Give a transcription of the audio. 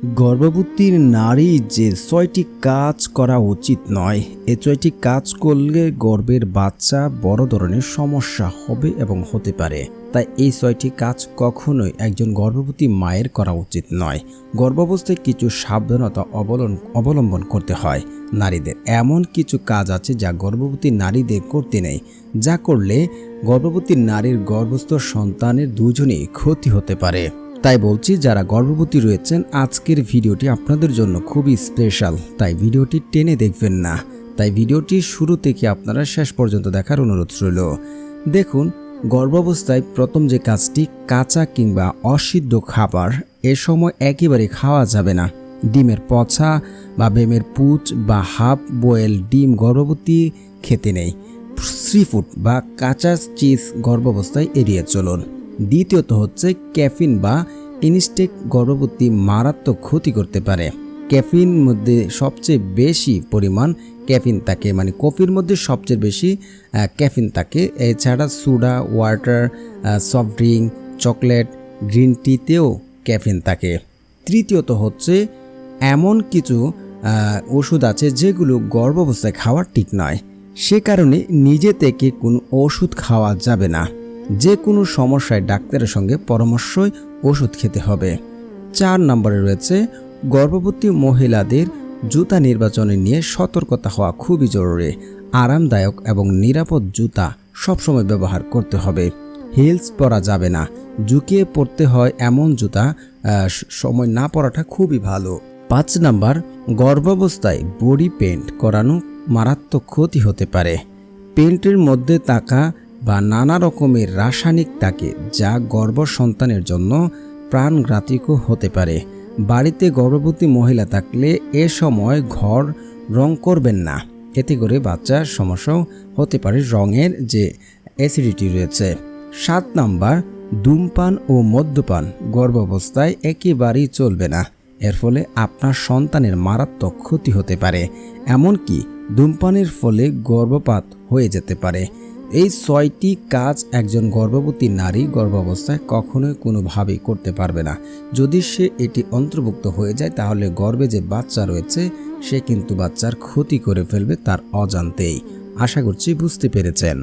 গর্ভবতী নারী যে ৬টি কাজ করা উচিত নয়, এই ৬টি কাজ করলে গর্ভের বাচ্চা বড় ধরনের সমস্যা হবে এবং হতে পারে। তাই এই ৬টি কাজ কখনোই একজন গর্ভবতী মায়ের করা উচিত নয়। গর্ভাবস্থায় কিছু সাবধানতা অবলম্বন করতে হয় নারীদের। এমন কিছু কাজ আছে যা গর্ভবতী নারীদের করতে নেই, যা করলে গর্ভবতী নারীর গর্ভস্থ সন্তানের দুজনেই ক্ষতি হতে পারে। তাই বলছি, যারা গর্ভবতী রয়েছেন, আজকের ভিডিওটি আপনাদের জন্য খুবই স্পেশাল। তাই ভিডিওটি টেনে দেখবেন না। তাই ভিডিওটি শুরু থেকে আপনারা শেষ পর্যন্ত দেখার অনুরোধ রইল। দেখুন, গর্ভাবস্থায় প্রথম যে কাজটি, কাঁচা কিংবা অসিদ্ধ খাবার এ সময় একেবারে খাওয়া যাবে না। ডিমের পচা বা বেমের পুচ বা হাফ বয়েল ডিম গর্ভবতী খেতে নেই। সি ফুড বা কাঁচা চিজ গর্ভাবস্থায় এড়িয়ে চলুন। দ্বিতীয়ত হচ্ছে ক্যাফিন বা ইনস্টেক গর্ভবতী মারাত্মক ক্ষতি করতে পারে। ক্যাফিন মধ্যে সবচেয়ে বেশি পরিমাণ ক্যাফিন থাকে, মানে কফির মধ্যে সবচেয়ে বেশি ক্যাফিন থাকে। এছাড়া soda, water, soft drink, chocolate, green টিতেও ক্যাফিন থাকে। তৃতীয়ত হচ্ছে এমন কিছু ওষুধ আছে যেগুলো গর্ভাবস্থায় খাওয়া ঠিক নয়। সে কারণে নিজে থেকে কোনো ওষুধ খাওয়া যাবে না। যে কোনো সমস্যায় ডাক্তারের সঙ্গে পরামর্শই ওষুধ খেতে হবে। 4 নম্বরে রয়েছে গর্ভবতী মহিলাদের জুতা নির্বাচনে নিয়ে সতর্কতা হওয়া খুবই জরুরি। আরামদায়ক এবং নিরাপদ জুতা সবসময় ব্যবহার করতে হবে। হিলস পরা যাবে না। ঝুঁকিয়ে পড়তে হয় এমন জুতা সময় না পরাটা খুবই ভালো। 5 নাম্বার, গর্ভাবস্থায় বডি পেইন্ট করানো মারাত্মক ক্ষতি হতে পারে। পেইন্টের মধ্যে থাকা বা নানা রকমের রাসায়নিক থাকে, যা গর্ভ সন্তানের জন্য প্রাণঘাতী হতে পারে। বাড়িতে গর্ভবতী মহিলা থাকলে এ সময় ঘর রং করবেন না। এতে করে বাচ্চার সমস্যাও হতে পারে, রঙের যে অ্যাসিডিটি রয়েছে। 7 নাম্বার, ধূমপান ও মদ্যপান গর্ভাবস্থায় একেবারেই চলবে না। এর ফলে আপনার সন্তানের মারাত্মক ক্ষতি হতে পারে। এমনকি ধূমপানের ফলে গর্ভপাত হয়ে যেতে পারে। এই 6টি কাজ একজন গর্ভবতী নারী গর্ভাবস্থায় কখনোই কোনোভাবেই করতে পারবে না। যদি সে এটি অন্তর্ভুক্ত হয়ে যায়, তাহলে গর্ভে যে বাচ্চা রয়েছে সে কিন্তু বাচ্চার ক্ষতি করে ফেলবে তার অজান্তেই। আশা করছি বুঝতে পেরেছেন।